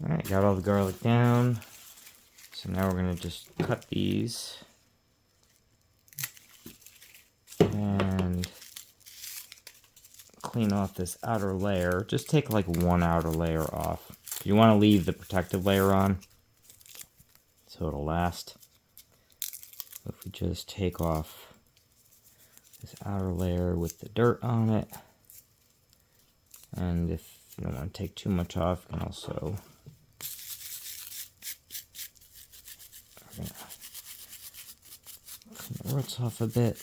Alright, got all the garlic down. So now we're going to just cut these. And clean off this outer layer. Just take like one outer layer off. You want to leave the protective layer on so it'll last. If we just take off this outer layer with the dirt on it, and if you don't want to take too much off, you can also clean the roots off a bit,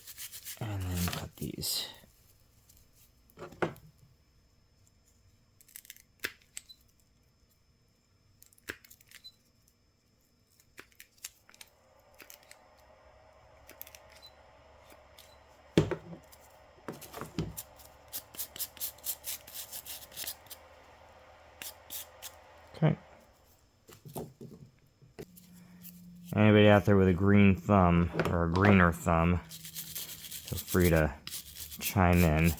and then cut these. Okay. Anybody out there with a green thumb, or a greener thumb, feel free to chime in.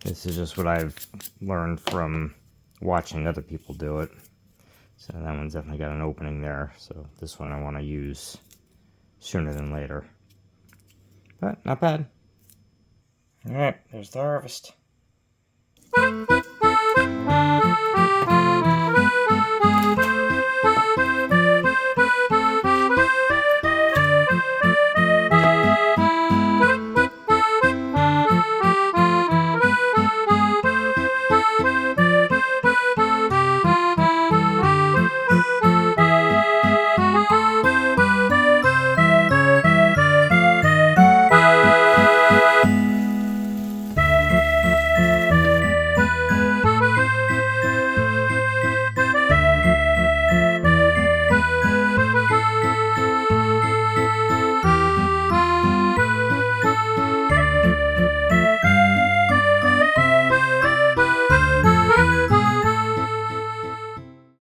This is just what I've learned from watching other people do it. So that one's definitely got an opening there. So this one I want to use sooner than later. But not bad. Alright, there's the harvest.